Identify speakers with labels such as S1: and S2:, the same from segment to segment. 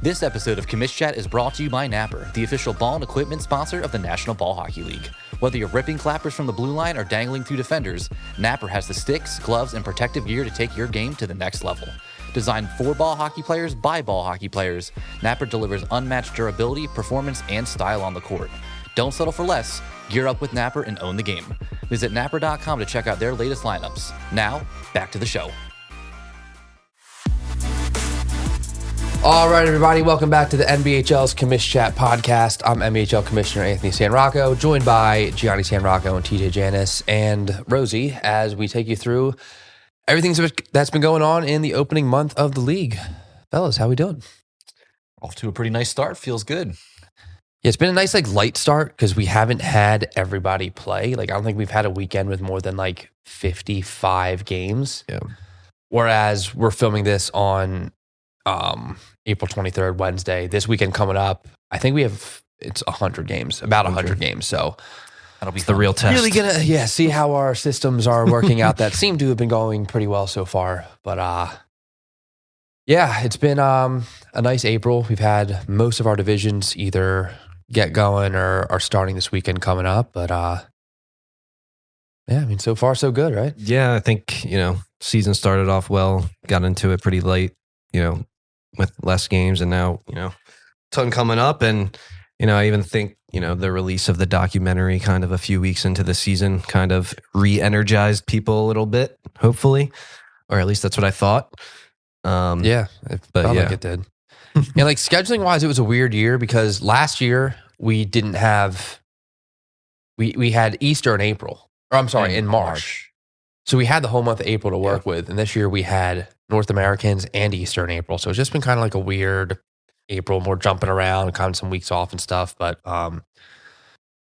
S1: This episode of Commish Chat is brought to you by Napper, the official ball and equipment sponsor of the National Ball Hockey League. Whether you're ripping clappers from the blue line or dangling through defenders, Napper has the sticks, gloves, and protective gear to take your game to the next level. Designed for ball hockey players by ball hockey players, Napper delivers unmatched durability, performance, and style on the court. Don't settle for less. Gear up with Napper and own the game. Visit napper.com to check out their latest lineups. Now, back to the show.
S2: All right, everybody, welcome back to the NBHL's Commish Chat Podcast. I'm NBHL Commissioner Anthony Sanrocco, joined by Gianni Sanrocco and TJ Janus and Rosie as we take you through everything that's been going on in the opening month of the league. Fellas, how we doing?
S1: Off to a pretty nice start. Feels good.
S2: Yeah, it's been a nice light start because we haven't had everybody play. I don't think we've had a weekend with more than 55 games.
S3: Yeah.
S2: Whereas we're filming this on April 23rd, Wednesday. This weekend coming up, I think it's 100 games, about 100 games. So
S1: that'll be
S3: the real test.
S2: Really gonna see how our systems are working out. That seem to have been going pretty well so far. But it's been a nice April. We've had most of our divisions either get going or are starting this weekend coming up. But so far so good, right?
S3: Yeah, I think, season started off well, got into it pretty late, with less games, and now, ton coming up. And, I even think, the release of the documentary kind of a few weeks into the season kind of re-energized people a little bit, hopefully, or at least that's what I thought.
S2: Like it did. And scheduling wise, it was a weird year because last year we didn't have, we had Easter in April, or I'm sorry, in March. So we had the whole month of April to work with. And this year we had North Americans and Easter in April. So it's just been kind of a weird April, more jumping around, kind of some weeks off and stuff. But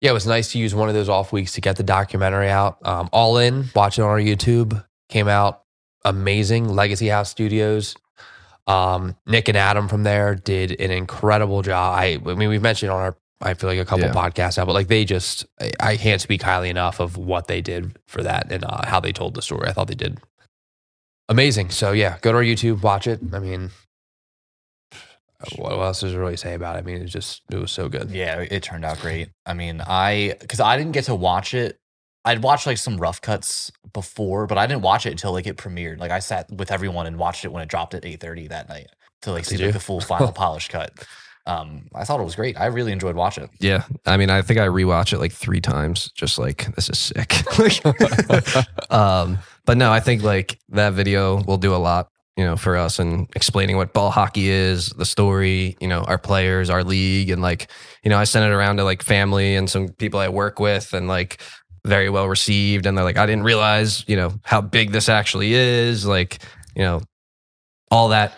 S2: it was nice to use one of those off weeks to get the documentary out. All In, watch it on our YouTube, came out amazing. Legacy House Studios. Nick and Adam from there did an incredible job. We've mentioned on our, I feel a couple podcasts out, but they just, I can't speak highly enough of what they did for that and how they told the story. I thought they did amazing. So go to our YouTube, watch it. What else is there really to say about it? It was so good.
S1: Yeah, it turned out great. Because I didn't get to watch it. I'd watched some rough cuts before, but I didn't watch it until it premiered. I sat with everyone and watched it when it dropped at 8:30 that night to see the full final polished cut. I thought it was great. I really enjoyed watching it.
S3: Yeah. I think I rewatched it 3 times, just this is sick. But no, I think that video will do a lot, for us and explaining what ball hockey is, the story, our players, our league. And I sent it around to family and some people I work with and very well received. And they're I didn't realize, how big this actually is. All that,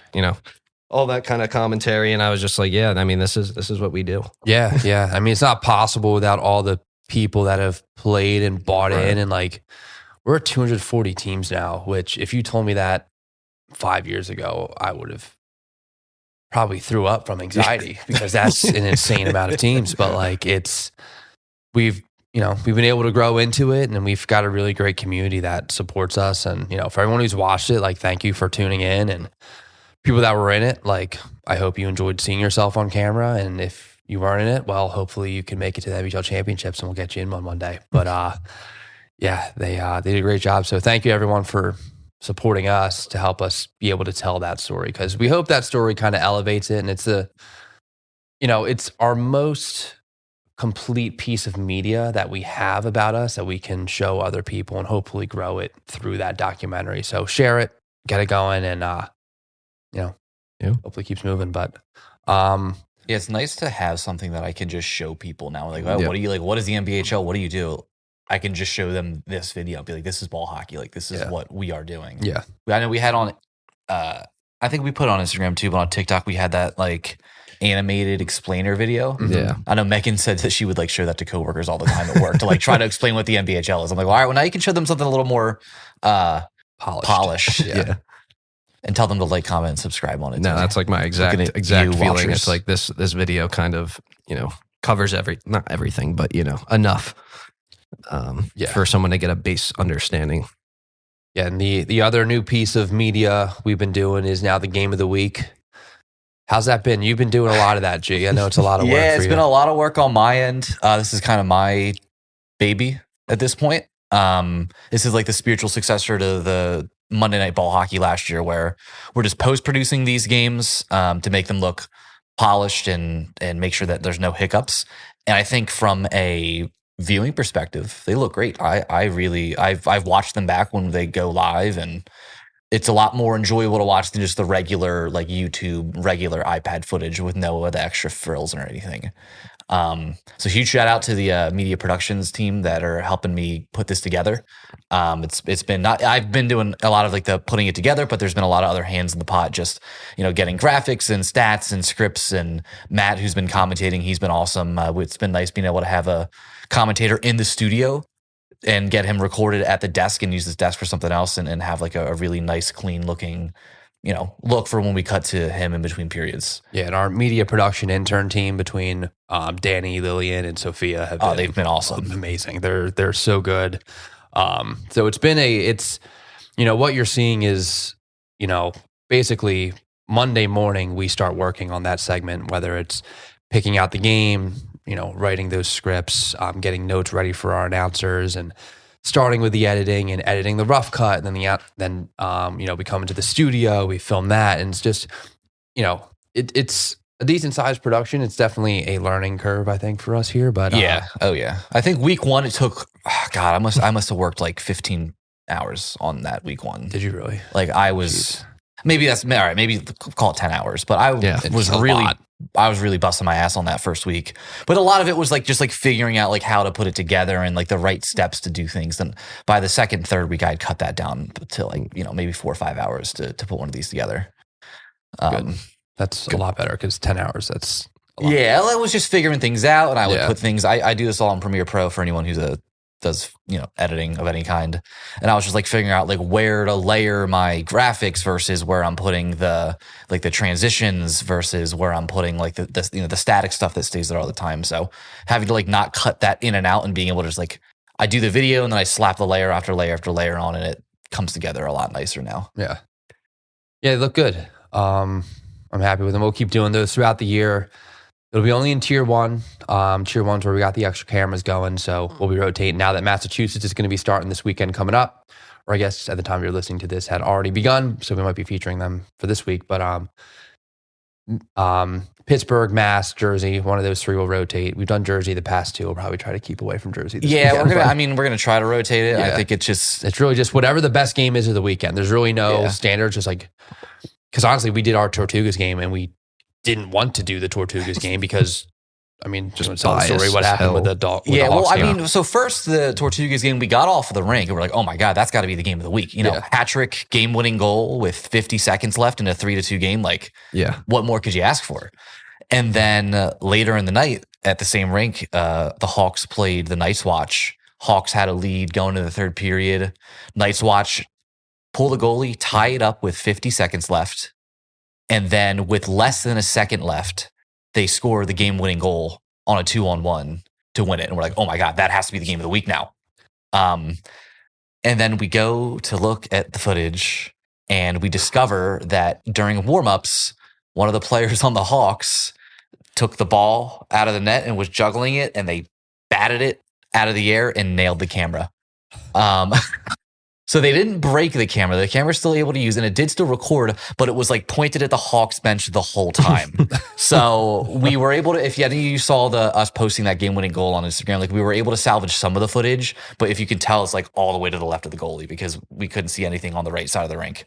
S3: all that kind of commentary. And I was just this is what we do.
S2: Yeah. Yeah. It's not possible without all the people that have played and bought in. And we're at 240 teams now, which if you told me that 5 years ago, I would have probably threw up from anxiety because that's an insane amount of teams. But we've been able to grow into it, and we've got a really great community that supports us. And, for everyone who's watched it, thank you for tuning in. And people that were in it, I hope you enjoyed seeing yourself on camera. And if you weren't in it, well, hopefully you can make it to the NHL Championships and we'll get you in one day. But they did a great job. So thank you everyone for supporting us to help us be able to tell that story, because we hope that story kind of elevates it. And it's our most complete piece of media that we have about us that we can show other people and hopefully grow it through that documentary. So share it, get it going, and hopefully keeps moving. But
S1: it's nice to have something that I can just show people now. What do you what is the NBHL? What do you do? I can just show them this video and be this is ball hockey. This is what we are doing.
S2: Yeah.
S1: I know we had on, I think we put on Instagram too, but on TikTok we had that animated explainer video.
S3: Yeah.
S1: I know Megan said that she would show that to coworkers all the time at work to try to explain what the NBHL is. I'm all right, well now you can show them something a little more polished.
S3: Yeah.
S1: And tell them to comment and subscribe on it.
S3: No, that's my exact feeling.
S1: Watchers.
S3: It's this video kind of, covers not everything, but enough for someone to get a base understanding.
S2: Yeah, and the other new piece of media we've been doing is now the game of the week. How's that been? You've been doing a lot of that, G. I know it's a lot of work for you.
S1: Yeah, it's been a lot of work on my end. This is kind of my baby at this point. This is like the spiritual successor to the Monday Night Ball Hockey last year, where we're just post-producing these games to make them look polished and make sure that there's no hiccups. And I think from a viewing perspective, they look great. I've watched them back when they go live, and it's a lot more enjoyable to watch than just the regular like YouTube regular iPad footage with no of the extra frills or anything. So huge shout out to the media productions team that are helping me put this together. It's been not, I've been doing a lot of like the putting it together, but there's been a lot of other hands in the pot, just, getting graphics and stats and scripts, and Matt, who's been commentating, he's been awesome. It's been nice being able to have a commentator in the studio and get him recorded at the desk and use his desk for something else, and have like a really nice, clean looking, look for when we cut to him in between periods.
S2: Yeah, and our media production intern team between Danny, Lillian, and Sophia have
S1: they've been awesome,
S2: amazing. They're so good. So it's what you're seeing is basically Monday morning we start working on that segment, whether it's picking out the game, writing those scripts, getting notes ready for our announcers, and starting with the editing and editing the rough cut, and then we come into the studio, we film that, and it's just it's a decent sized production. It's definitely a learning curve, I think, for us here. But
S1: yeah, I think week one it took. God, I must have worked like 15 hours on that week one.
S2: Did you really?
S1: Like I was. Jeez. Maybe that's all right. Maybe call it 10 hours, but I was really busting my ass on that first week. But a lot of it was like just like figuring out like how to put it together and like the right steps to do things. And by the second, third week, I'd cut that down to like, maybe 4 or 5 hours to put one of these together.
S2: Good. That's a lot better, because 10 hours, that's a lot.
S1: Yeah, I was just figuring things out, and I would put things, I do this all in Premiere Pro for anyone who's does editing of any kind, and I was just like figuring out like where to layer my graphics versus where I'm putting the transitions versus where I'm putting like the static stuff that stays there all the time. So having to like not cut that in and out, and being able to just like, I do the video and then I slap the layer after layer after layer on, and it comes together a lot nicer now.
S2: Yeah, they look good. I'm happy with them. We'll keep doing those throughout the year. It'll be only in tier 1. Tier 1's where we got the extra cameras going, so we'll be rotating now that Massachusetts is going to be starting this weekend coming up, or I guess at the time you're listening to this had already begun, so we might be featuring them for this week. But Pittsburgh, Mass, Jersey, one of those 3 will rotate. We've done Jersey the past 2. We'll probably try to keep away from Jersey this weekend.
S1: We're gonna try to rotate it. Yeah. I think it's
S2: really just whatever the best game is of the weekend. There's really no standards, just like, because honestly, we did our Tortugas game and we didn't want to do the Tortugas game because, just tell the story what happened with the Hawks game.
S1: So first the Tortugas game, we got off of the rink and we're like, oh my God, that's got to be the game of the week. Hat-trick game-winning goal with 50 seconds left in a 3-2 game. Like, what more could you ask for? And then later in the night at the same rink, the Hawks played the Night's Watch. Hawks had a lead going into the third period. Night's Watch pull the goalie, tie it up with 50 seconds left. And then with less than a second left, they score the game-winning goal on a 2-on-1 to win it. And we're like, oh my God, that has to be the game of the week now. And then we go to look at the footage and we discover that during warm-ups, one of the players on the Hawks took the ball out of the net and was juggling it, and they batted it out of the air and nailed the camera. So they didn't break the camera. The camera's still able to use, and it did still record, but it was like pointed at the Hawks bench the whole time. So we were able to, if any of you saw us posting that game-winning goal on Instagram, like we were able to salvage some of the footage, but if you can tell, it's like all the way to the left of the goalie because we couldn't see anything on the right side of the rink.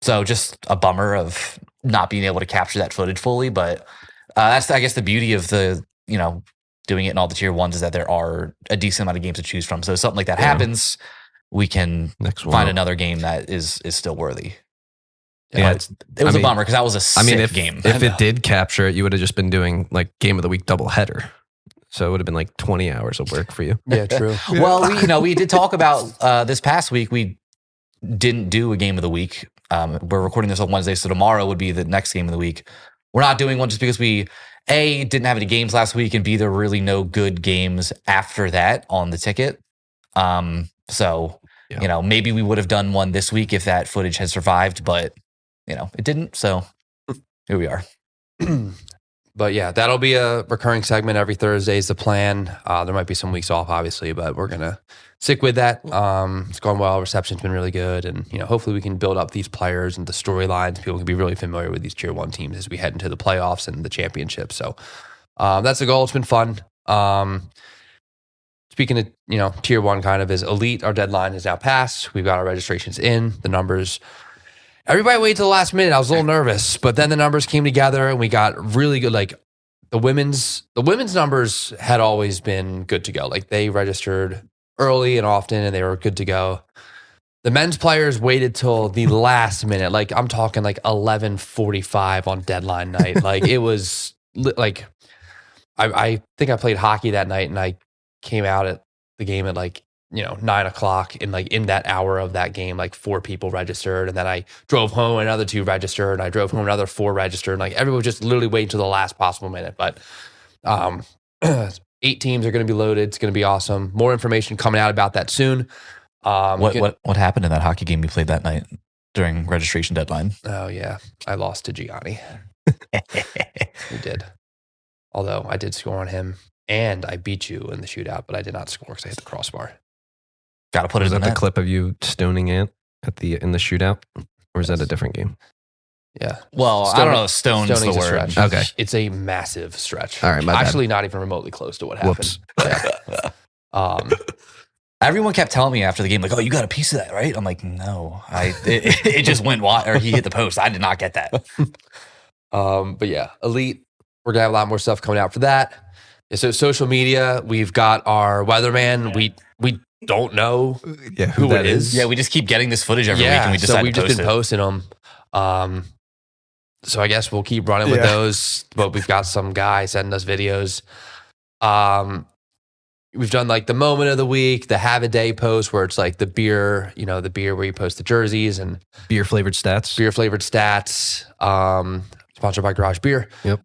S1: So just a bummer of not being able to capture that footage fully, but that's, I guess, the beauty of the, doing it in all the tier 1s is that there are a decent amount of games to choose from. So if something like that happens, we can find another game that is still worthy.
S3: Yeah,
S1: it was a bummer because that was a sick game.
S3: If it did capture it, you would have just been doing like game of the week doubleheader. So it would have been like 20 hours of work for you.
S2: Yeah, true.
S1: Well, we did talk about this past week. We didn't do a game of the week. We're recording this on Wednesday, so tomorrow would be the next game of the week. We're not doing one just because we, A, didn't have any games last week, and B, there were really no good games after that on the ticket. So, maybe we would have done one this week if that footage had survived, but, it didn't. So Here we are.
S2: But yeah, that'll be a recurring segment every Thursday is the plan. There might be some weeks off, obviously, but we're going to stick with that. It's gone well. Reception's been really good. And, hopefully we can build up these players and the storylines. People can be really familiar with these tier 1 teams as we head into the playoffs and the championship. So that's the goal. It's been fun. Speaking of, tier 1 kind of is elite. Our deadline is now passed. We've got our registrations in. The numbers... Everybody waited to the last minute. I was a little nervous, but then the numbers came together and we got really good. Like the women's numbers had always been good to go. Like they registered early and often and they were good to go. The men's players waited till the last minute. Like I'm talking like 11:45 on deadline night. Like it was like, I think I played hockey that night and I came out at the game at like, 9:00 and like in that hour of that game, like 4 people registered. And then I drove home, another 2 registered. And I drove home, another 4 registered. And like everyone was just literally waiting to the last possible minute. But 8 teams are going to be loaded. It's going to be awesome. More information coming out about that soon.
S1: What happened in that hockey game you played that night during registration deadline?
S2: Oh yeah, I lost to Gianni. You did. Although I did score on him and I beat you in the shootout, but I did not score because I hit the crossbar.
S1: Got to put it in
S3: that
S1: that.
S3: the clip of you stoning Ant in the shootout, or is that a different game?
S2: Yeah.
S1: Well, I don't know. Stone's the word.
S2: Stretch.
S3: Okay.
S2: It's a massive stretch.
S3: All right, my bad.
S2: Actually, not even remotely close to what happened.
S3: Whoops.
S2: Yeah.
S1: Everyone kept telling me after the game, like, "Oh, you got a piece of that, right?" I'm like, "No, it just went wide, or he hit the post. I did not get that."
S2: But yeah, elite. We're gonna have a lot more stuff coming out for that. Yeah, so social media, we've got our weatherman. We don't know who it is.
S1: Yeah, we just keep getting this footage every week, and we decide
S2: so we've
S1: to
S2: just
S1: post
S2: been posting them. So I guess we'll keep running with those. But we've got some guy sending us videos. We've done like the moment of the week, the have a day post where it's like the beer, the beer where you post the jerseys and
S3: Beer flavored stats.
S2: Sponsored by Garage Beer.
S3: Yep.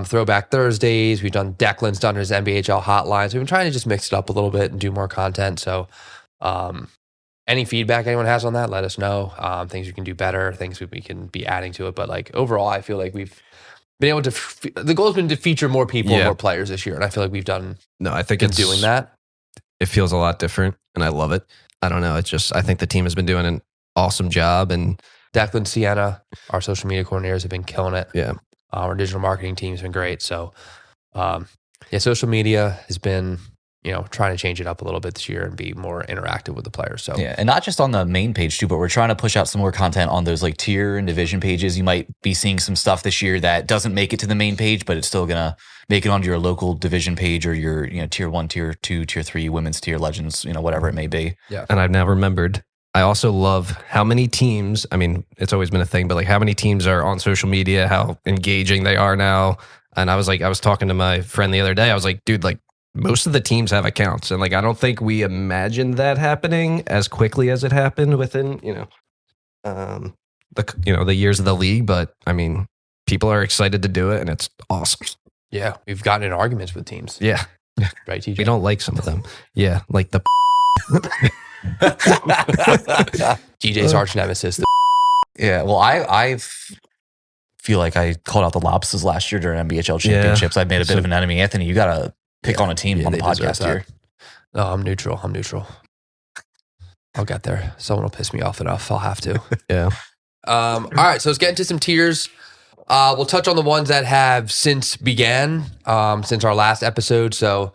S2: Throwback Thursdays. We've done Declan's done his NBHL hotlines. We've been trying to just mix it up a little bit and do more content. So any feedback anyone has on that, let us know. Things we can do better, things we can be adding to it. But like overall, I feel like we've been able to, the goal has been to feature more people and more players this year. And I feel like we've done,
S3: I think
S2: been
S3: it's
S2: doing that.
S3: It feels a lot different and I love it. I don't know. It's just, I think the team has been doing an awesome job and
S2: Declan, Sienna, our social media coordinators have been killing it.
S3: Yeah.
S2: Our digital marketing team's been great. So, social media has been, trying to change it up a little bit this year and be more interactive with the players. So,
S1: yeah, and not just on the main page too, but we're trying to push out some more content on those like tier and division pages. You might be seeing some stuff this year that doesn't make it to the main page, but it's still gonna make it onto your local division page or your tier 1, tier 2, tier 3 women's tier legends, whatever it may be.
S2: Yeah,
S3: and I've now remembered. I also love how many teams, I mean, it's always been a thing, but like how many teams are on social media, how engaging they are now. And I was talking to my friend the other day. I was like, dude, like most of the teams have accounts. And like, I don't think we imagined that happening as quickly as it happened within, the years of the league. But I mean, people are excited to do it and it's awesome.
S2: Yeah. We've gotten in arguments with teams.
S3: Yeah.
S2: Right, TJ?
S3: We don't like some of them. Yeah. Like the
S2: TJ's arch nemesis.
S1: Yeah, well, I feel like I called out the Lobsters last year during NBHL championships. I made a bit of an enemy. Anthony, you got to pick on a team on the podcast here.
S2: No, I'm neutral. I'll get there. Someone will piss me off enough. I'll have to.
S3: Yeah.
S2: All right, so let's get into some tiers. We'll touch on the ones that have since began since our last episode. So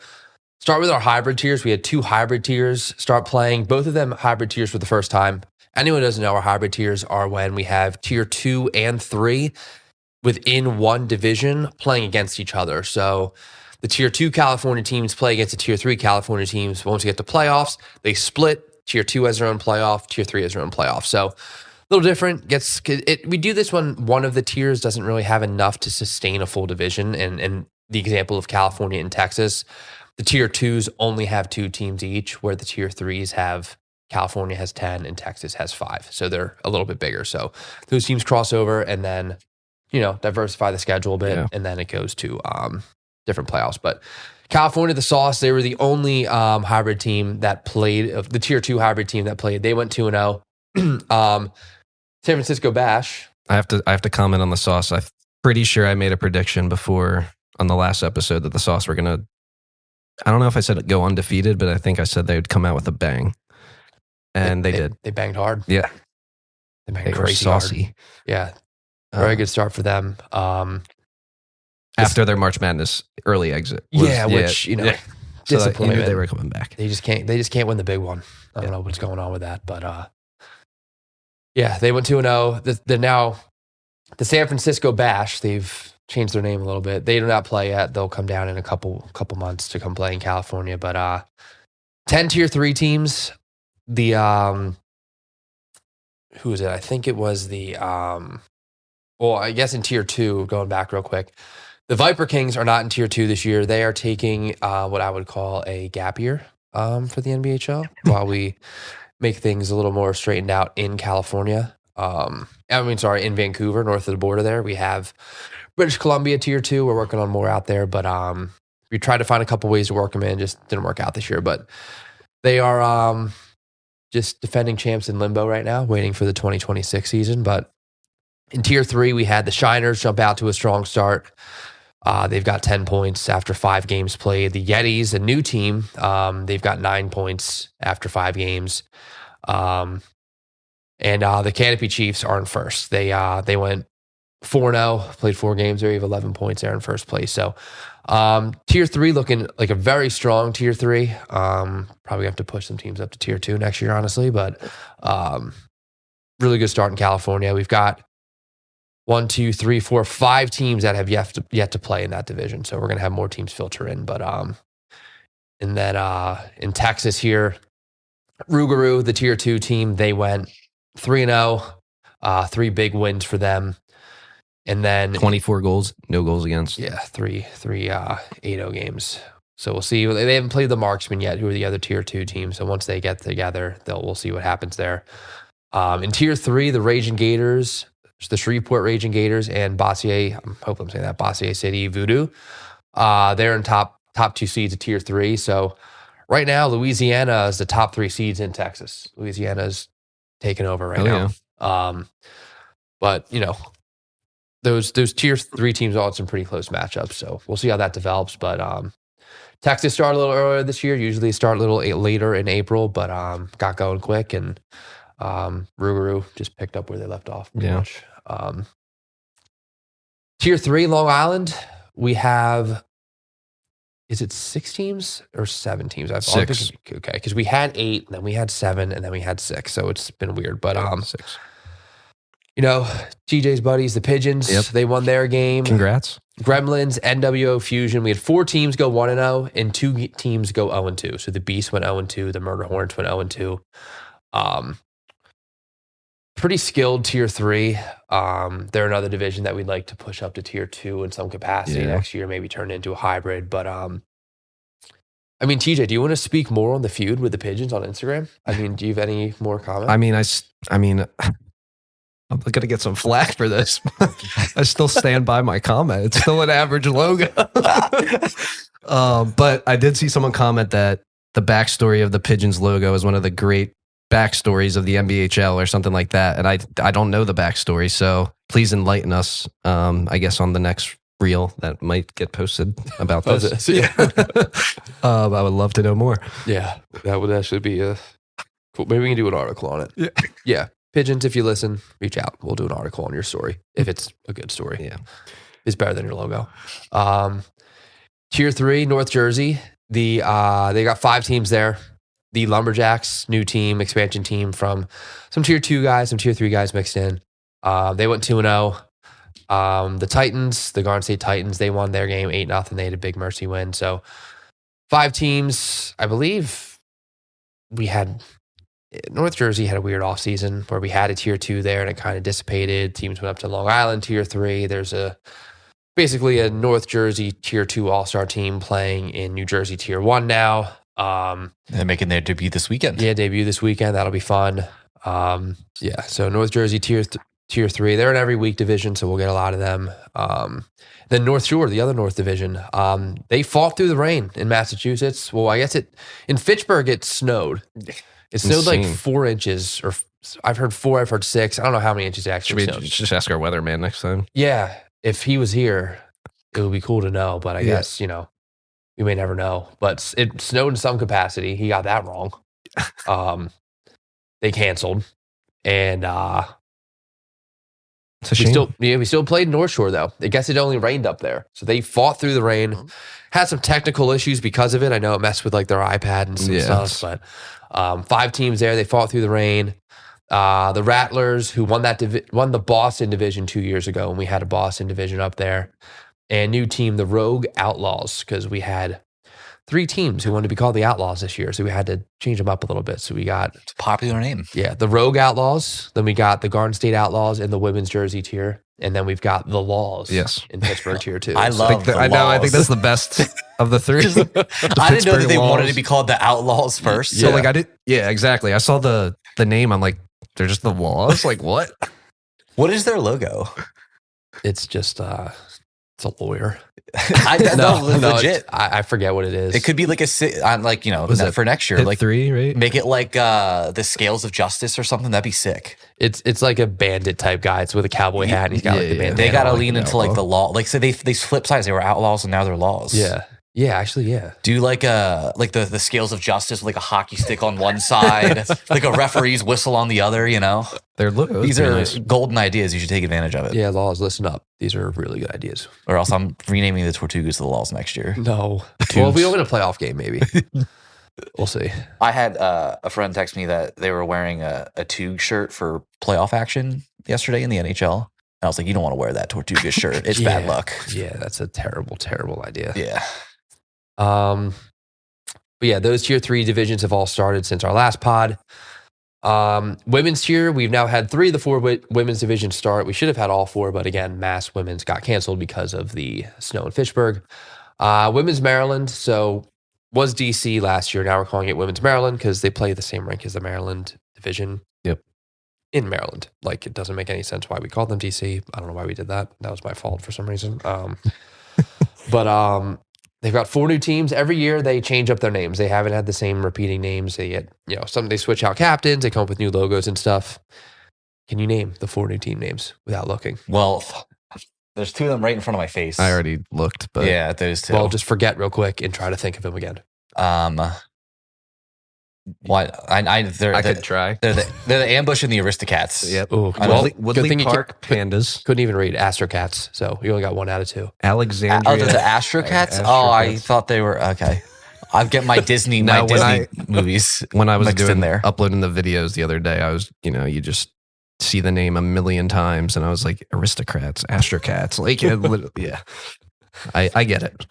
S2: start with our hybrid tiers. We had 2 hybrid tiers start playing. Both of them hybrid tiers for the first time. Anyone who doesn't know, our hybrid tiers are when we have tier 2 and 3 within one division playing against each other. So the tier 2 California teams play against the tier 3 California teams. Once we get to playoffs, they split. Tier 2 has their own playoff. Tier 3 has their own playoff. So a little different. We do this when one of the tiers doesn't really have enough to sustain a full division. And the example of California and Texas, the tier 2s only have 2 teams each, where the tier 3s have California has 10 and Texas has 5. So they're a little bit bigger. So those teams cross over and then, diversify the schedule a bit. Yeah. And then it goes to different playoffs. But California, the Sauce, they were the only hybrid team that played, the tier 2 hybrid team that played. They went 2-0. San Francisco Bash.
S3: I have to comment on the Sauce. pretty sure I made a prediction before on the last episode that the Sauce were going to, I don't know if I said go undefeated, but I think I said they would come out with a bang. And they did.
S2: They banged hard.
S3: Yeah.
S2: They banged
S3: They were
S2: crazy
S3: saucy.
S2: hard. Yeah. Very good start for them.
S3: After their March Madness early exit.
S2: Which, you know,
S3: So
S2: disappointment.
S3: you knew they were coming back.
S2: They just can't win the big one. I don't know what's going on with that, but yeah, they went 2-0. They're now the San Francisco Bash. They've changed their name a little bit. They do not play yet. They'll come down in a couple months to come play in California. But 10 tier 3 teams. The who is it? I think it was the well, I guess in tier 2, going back real quick. The Viper Kings are not in tier 2 this year. They are taking what I would call a gap year for the NBHL while we make things a little more straightened out in California. In Vancouver, north of the border there. We have British Columbia tier 2. We're working on more out there, but we tried to find a couple ways to work them in. Just didn't work out this year, but they are just defending champs in limbo right now, waiting for the 2026 season. But in tier 3, we had the Shiners jump out to a strong start. They've got 10 points after 5 games played. The Yetis, a new team, they've got 9 points after 5 games. And the Canopy Chiefs are in first. They went 4-0, played 4 games. They have 11 points there in first place. So tier 3 looking like a very strong tier 3. Probably have to push some teams up to tier 2 next year, honestly. But really good start in California. We've got 5 teams that have yet to play in that division. So we're going to have more teams filter in. But and then in Texas here, Rougarou, the tier 2 team, they went 3-0, 3 big wins for them. And then
S3: 24 goals, no goals against.
S2: Yeah, 3 8-0 games. So we'll see. They haven't played the Marksmen yet, who are the other tier 2 teams. So once they get together, we'll see what happens there. In tier 3, the Raging Gators, the Shreveport Raging Gators, and Bossier, I hope I'm saying that, Bossier City Voodoo. They're in top 2 seeds of tier 3. So right now, Louisiana is the top 3 seeds in Texas. Louisiana's taking over right now. Yeah. But, you know, those tier 3 teams all had some pretty close matchups. So we'll see how that develops. But Texas started a little earlier this year. Usually they start a little later in April, but got going quick. And Rougarou just picked up where they left off pretty much. Tier 3, Long Island, we have, is it 6 teams or 7 teams?
S3: 6.
S2: Okay, because we had 8, and then we had 7, and then we had 6. So it's been weird. But
S3: 6.
S2: You know, TJ's buddies, the Pigeons, they won their game.
S3: Congrats.
S2: Gremlins, NWO Fusion. We had 4 teams go 1-0 and 2 teams go 0-2. So the Beast went 0-2. The Murder Hornets went 0-2. Pretty skilled tier 3. They're another division that we'd like to push up to tier 2 in some capacity next year, maybe turn into a hybrid. But I mean, TJ, do you want to speak more on the feud with the Pigeons on Instagram? I mean, do you have any more comments?
S3: I mean, I'm going to get some flack for this. I still stand by my comment. It's still an average logo. But I did see someone comment that the backstory of the Pigeons logo is one of the great backstories of the NBHL or something like that. And I don't know the backstory. So please enlighten us, I guess, on the next reel that might get posted about this.
S2: Yeah.
S3: I would love to know more.
S2: Yeah, that would actually be cool. Maybe we can do an article on it. Yeah. Pigeons, if you listen, reach out. We'll do an article on your story if it's a good story.
S3: Yeah,
S2: it's better than your logo. Tier 3, North Jersey. They got 5 teams there. The Lumberjacks, new team, expansion team from some tier 2 guys, some tier 3 guys mixed in. They went 2-0. The Titans, the Garden State Titans, they won their game 8-0. They had a big mercy win. So 5 teams. I believe we had. North Jersey had a weird offseason where we had a tier 2 there and it kind of dissipated. Teams went up to Long Island tier 3. There's basically a North Jersey tier 2 all-star team playing in New Jersey tier 1 now.
S1: They're making their debut this weekend.
S2: Yeah, debut this weekend. That'll be fun. So North Jersey tier 3. They're in every week division, so we'll get a lot of them. Then North Shore, the other North Division, they fought through the rain in Massachusetts. Well, I guess in Fitchburg it snowed. It snowed like 4 inches, or I've heard 4, I've heard 6. I don't know how many inches it actually snowed.
S3: Should we just ask our weatherman next time?
S2: Yeah. if he was here, it would be cool to know. But I guess, you know, we may never know. But it snowed in some capacity. He got that wrong. They canceled. And
S3: It's a shame.
S2: we still played North Shore, though. I guess it only rained up there. So they fought through the rain. Had some technical issues because of it. I know it messed with like their iPad and some stuff. But 5 teams there. They fought through the rain. The Rattlers, who won won the Boston division 2 years ago, and we had a Boston division up there. And new team, the Rogue Outlaws, because we had 3 teams who wanted to be called the Outlaws this year, so we had to change them up a little bit. So we got
S1: It's a popular name.
S2: Yeah, the Rogue Outlaws. Then we got the Garden State Outlaws in the women's jersey tier. And then we've got the Laws in Pittsburgh tier 2.
S1: I love the
S3: I know. I
S1: Laws.
S3: think that's the best of the 3.
S1: I didn't know that
S3: Pittsburgh
S1: they wanted
S3: Laws.
S1: to be called the Outlaws first.
S3: So like I did. Yeah, exactly. I saw the name. I'm like, they're just the Laws. Like what?
S1: What is their logo?
S2: It's just it's a lawyer.
S1: Legit.
S2: I forget what it is.
S1: It could be like like, you know,
S3: Was it
S1: for next year,
S3: Pit
S1: like
S3: 3, right?
S1: make it like the Scales of Justice or something. That'd be sick.
S2: It's like a bandit type guy. It's with a cowboy hat. And he's got like the bandana.
S1: They got to
S2: like
S1: lean
S2: an
S1: into like
S2: outlaw.
S1: the law. Like, so they flip sides. They were outlaws and now they're laws.
S2: Yeah, actually, yeah.
S1: Do like the Scales of Justice, like a hockey stick on one side, like a referee's whistle on the other, you know?
S3: These
S1: These are golden ideas. You should take advantage of it.
S2: Yeah, Laws, listen up. These are really good ideas.
S1: Or else I'm renaming the Tortugas to the Laws next year.
S2: No. Well, if we don't win a playoff game, maybe. We'll see.
S1: I had a friend text me that they were wearing a Tug shirt for playoff action yesterday in the NHL. And I was like, you don't want to wear that Tortugas shirt. It's bad luck.
S2: Yeah, that's a terrible, terrible idea.
S1: Yeah.
S2: But yeah, those tier 3 divisions have all started since our last pod. Women's tier, we've now had 3 of the 4 women's divisions start. We should have had all 4, but again, Mass Women's got canceled because of the snow in Fitchburg. Women's Maryland, so was DC last year. Now we're calling it Women's Maryland because they play the same rank as the Maryland division.
S3: Yep.
S2: In Maryland. Like, it doesn't make any sense why we called them DC. I don't know why we did that. That was my fault for some reason. But they've got 4 new teams. Every year they change up their names. They haven't had the same repeating names. They get, they switch out captains. They come up with new logos and stuff. Can you name the 4 new team names without looking?
S1: Well, there's 2 of them right in front of my face.
S3: I already looked, but
S1: yeah, those 2.
S2: Well, just forget real quick and try to think of them again.
S1: What? I
S3: could try.
S1: They're the Ambush and the Aristocats.
S3: Yep.
S2: Ooh,
S3: Woodley
S2: good thing
S3: Park Pandas.
S2: couldn't even read Astrocats, so you only got 1 out of 2.
S3: Alexandria.
S1: Oh, the Astrocats? Oh, I thought they were okay. I get my Disney movies
S3: when I was
S1: mixed in there.
S3: uploading the videos the other day. I was, you just see the name a million times, and I was like, Aristocrats, Astrocats, like yeah. I get it.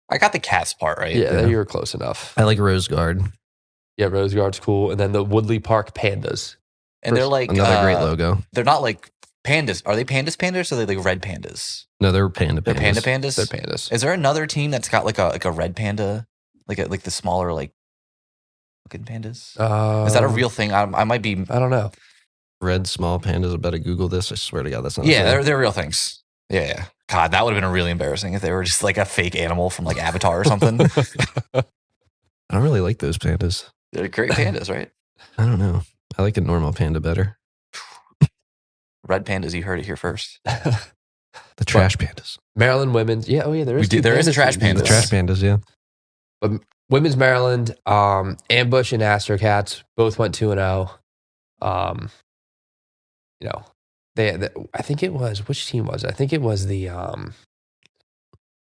S1: I got the cats part right.
S2: Yeah, you were close enough.
S3: I like Rose Guard.
S2: Yeah, Rose Guard's cool. And then the Woodley Park Pandas.
S1: And they're like
S3: Another great logo.
S1: They're not like pandas. Are they pandas? Or are they like red pandas?
S3: No, they're panda pandas.
S1: They're panda pandas.
S2: They're pandas.
S1: Is there another team that's got like a red panda, like the smaller like looking pandas? Is that a real thing? I might be.
S2: I don't know.
S3: Red small pandas. I better Google this. I swear to God, that's not.
S1: Yeah, they're real things. Yeah. God, that would have been really embarrassing if they were just like a fake animal from like Avatar or something.
S3: I don't really like those pandas.
S1: They're great pandas, right?
S3: I don't know. I like a normal panda better.
S1: Red pandas, you heard it here first.
S3: The trash pandas.
S2: Maryland women's. Yeah, oh yeah, there is.
S1: There is a trash
S2: pandas.
S1: pandas.
S3: The trash pandas, yeah.
S2: But women's Maryland, Ambush and Astrocats both went 2-0. They I think it was, which team was it? I think it was the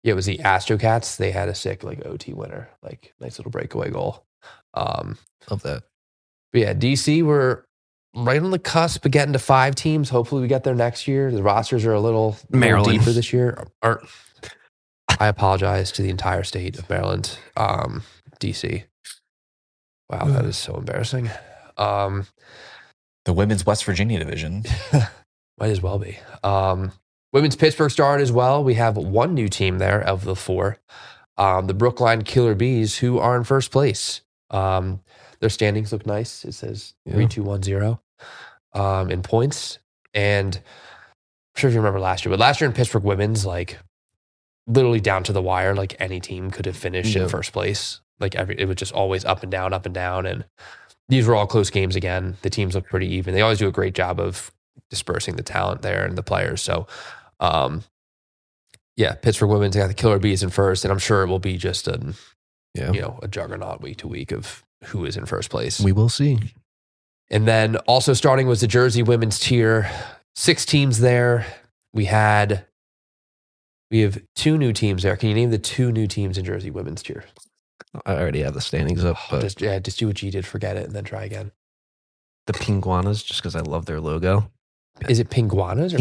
S2: it was the Astrocats. They had a sick like OT winner, like nice little breakaway goal.
S3: Love that.
S2: But yeah, DC, we're right on the cusp of getting to 5 teams. Hopefully we get there next year. The rosters are a little deeper this year. I apologize to the entire state of Maryland. DC. Wow, that is so embarrassing.
S1: The women's West Virginia division.
S2: Might as well be. Women's Pittsburgh started as well. We have 1 new team there of the 4. The Brookline Killer Bees, who are in first place. Their standings look nice. It says 3-2-1-0 in points. And I'm sure if you remember last year, but last year in Pittsburgh women's, like literally down to the wire, like any team could have finished in first place. Like it was just always up and down, up and down. And these were all close games again. The teams look pretty even. They always do a great job of dispersing the talent there and the players. So Pittsburgh women's got the Killer Bees in first, and I'm sure it will be just a
S3: Yeah.
S2: a juggernaut week to week of who is in first place.
S3: We will see.
S2: And then also starting was the Jersey women's tier. 6 teams there. We have 2 new teams there. Can you name the 2 new teams in Jersey women's tier?
S3: I already have the standings up, but
S2: Just do what you did, forget it, and then try again.
S3: the Pinguanas, just because I love their logo.
S2: Is it Pinguanas or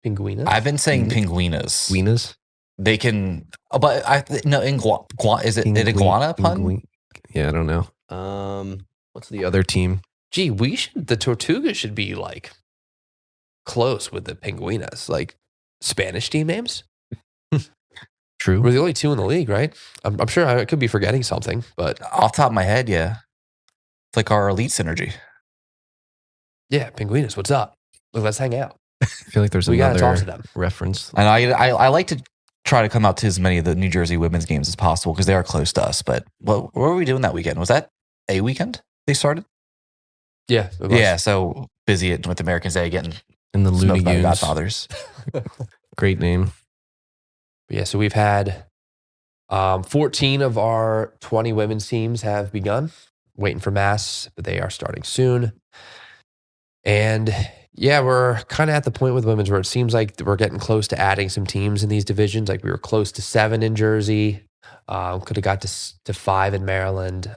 S2: Pinguinas?
S1: I've been saying Pinguinas.
S3: Guinas?
S1: They can, but is it an iguana pun?
S3: Yeah, I don't know. What's the other team?
S2: Gee, the Tortugas should be like close with the Pinguinas, like Spanish team names.
S3: True.
S2: We're the only 2 in the league, right? I'm sure I could be forgetting something, but
S1: Off the top of my head, yeah. It's like our elite synergy.
S2: yeah, Pinguinas, what's up? Let's hang out.
S3: I feel like there's
S2: We gotta
S3: another
S2: talk to them.
S3: reference.
S1: And I like to try to come out to as many of the New Jersey women's games as possible because they are close to us. But what were we doing that weekend? Was that a weekend they started?
S2: Yeah, it was.
S1: Yeah, so busy with Americans Day getting
S3: In the Looney
S1: smoked by the
S3: Tunes.
S1: Godfathers.
S3: Great name.
S2: Yeah, so we've had 14 of our 20 women's teams have begun, waiting for mass, but they are starting soon. And yeah, we're kind of at the point with women's where it seems like we're getting close to adding some teams in these divisions. Like we were close to 7 in Jersey, could have got to 5 in Maryland.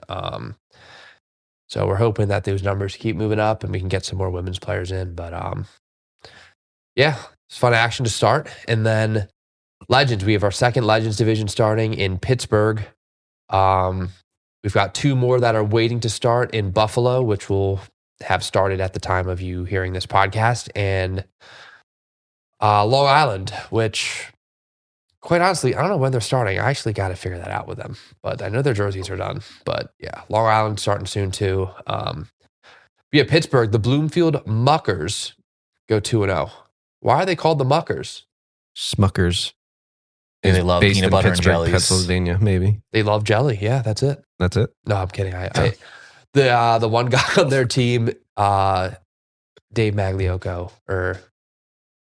S2: So we're hoping that those numbers keep moving up and we can get some more women's players in. But yeah, it's fun action to start. And then Legends, we have our second Legends division starting in Pittsburgh. We've got 2 more that are waiting to start in Buffalo, which will have started at the time of you hearing this podcast, and Long Island, which quite honestly, I don't know when they're starting. I actually got to figure that out with them, but I know their jerseys are done. But yeah, Long Island starting soon too. Yeah, Pittsburgh, the Bloomfield Muckers go 2-0. Why are they called the Muckers?
S3: Smuckers.
S1: And they love
S3: Based
S1: peanut
S3: in
S1: butter and
S3: Pittsburgh,
S1: jellies.
S3: Pennsylvania, maybe.
S2: They love jelly. Yeah, that's it.
S3: That's it.
S2: No, I'm kidding. The one guy on their team, Dave Magliocco, or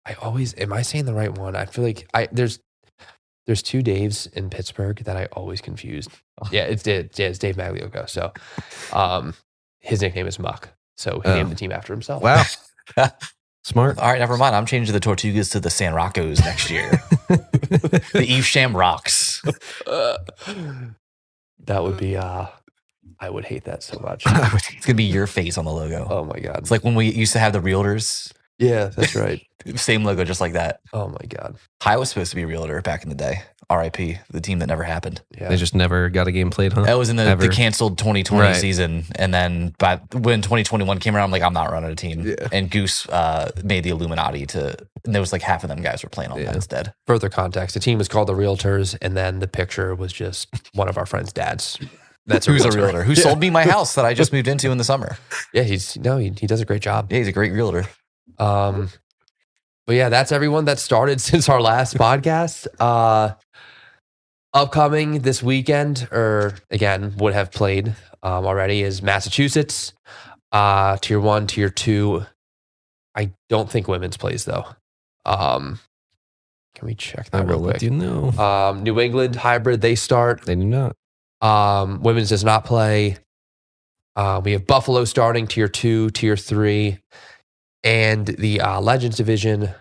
S2: am I saying the right one? I feel like there's 2 Daves in Pittsburgh that I always confused. Yeah, it's Dave Magliocco. So, his nickname is Muck. So he named the team after himself.
S3: Wow. Smart.
S1: All right, never mind. I'm changing the Tortugas to the Sanroccos next year. The Evesham Rocks.
S2: That would be, I would hate that so much.
S1: It's going to be your face on the logo.
S2: Oh my God.
S1: It's like when we used to have the realtors.
S2: Yeah, that's right.
S1: Same logo, just like that.
S2: Oh my God.
S1: High was supposed to be a realtor back in the day. RIP, the team that never happened.
S2: Yeah.
S3: They just never got a game played, huh?
S1: That was in the canceled 2020
S3: Right.
S1: season. And then when 2021 came around, I'm like, I'm not running a team.
S3: Yeah.
S1: And Goose made the Illuminati and there was like half of them guys were playing on that instead.
S2: Further context, the team was called the Realtors, and then the picture was just one of our friends' dads. That's
S1: Who's a realtor? Who sold me my house that I just moved into in the summer.
S2: Yeah, he does a great job.
S1: Yeah, he's a great realtor.
S2: But yeah, that's everyone that started since our last podcast. Upcoming this weekend, or again, would have played already, is Massachusetts. Tier 1, Tier 2. I don't think women's plays though. Can we check that
S3: I
S2: real
S3: will
S2: quick?
S3: let you know.
S2: New England hybrid, they start.
S3: They do not.
S2: Women's does not play. We have Buffalo starting Tier 2, Tier 3, and the Legends division,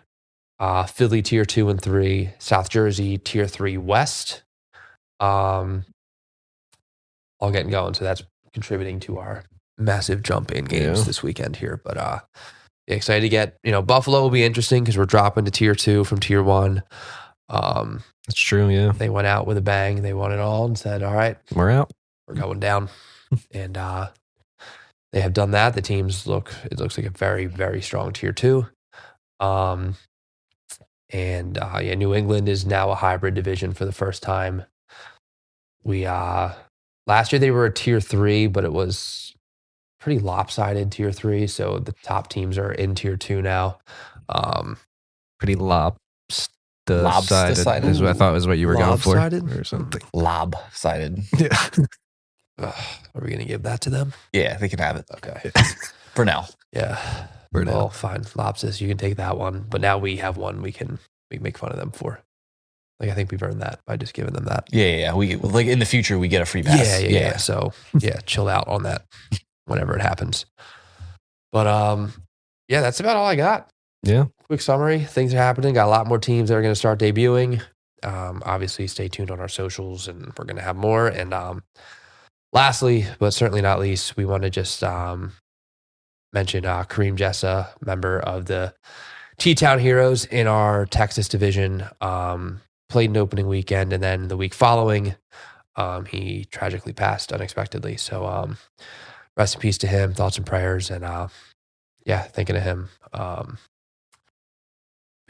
S2: Philly Tier 2 and 3, South Jersey Tier 3 West. All getting going, so that's contributing to our massive jump in games this weekend here. But excited to get, Buffalo will be interesting because we're dropping to Tier 2 from Tier 1.
S3: That's true, yeah.
S2: They went out with a bang. They won it all and said, all right,
S3: We're out.
S2: we're going down. And they have done that. The teams it looks like a very, very strong Tier 2. New England is now a hybrid division for the first time. We last year they were a Tier 3, but it was pretty lopsided Tier 3. So the top teams are in Tier 2 now.
S3: Pretty
S1: Lobster-sided?
S3: is what I thought was what you were going for.
S2: Lopsided?
S3: Or something.
S1: Lob-sided.
S3: Yeah.
S2: Are we going to give that to them?
S1: Yeah, they can have it.
S2: Okay.
S1: For now.
S2: Yeah.
S3: For now.
S2: Well, fine. Lopsis, you can take that one. But now we have one we can make fun of them for. Like, I think we've earned that by just giving them that.
S1: Yeah. We like in the future we get a free pass.
S2: Yeah. So chill out on that whenever it happens. But that's about all I got.
S3: Yeah.
S2: Quick summary. Things are happening. Got a lot more teams that are going to start debuting. Obviously, stay tuned on our socials, and we're going to have more. And lastly, but certainly not least, we want to just mention Kareem Jessa, member of the T-Town Heroes in our Texas division, played an opening weekend, and then the week following, he tragically passed unexpectedly. So rest in peace to him. Thoughts and prayers, and thinking of him.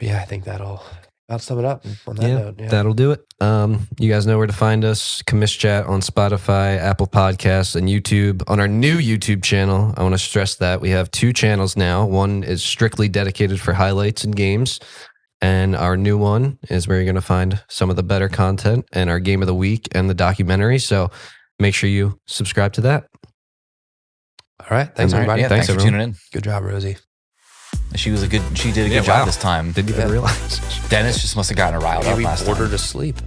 S2: I think that'll sum it up on that note. Yeah.
S3: That'll do it. You guys know where to find us. Commish Chat on Spotify, Apple Podcasts, and YouTube. On our new YouTube channel, I want to stress that we have 2 channels now. One is strictly dedicated for highlights and games. And our new one is where you're going to find some of the better content and our game of the week and the documentary. So make sure you subscribe to that.
S2: All right. Thanks, everybody.
S1: Yeah, thanks for tuning in.
S2: Good job, Rosie.
S1: She did a good job this time.
S3: Didn't even realize.
S1: Dennis just must have gotten her riled up last time.
S2: Ordered to sleep.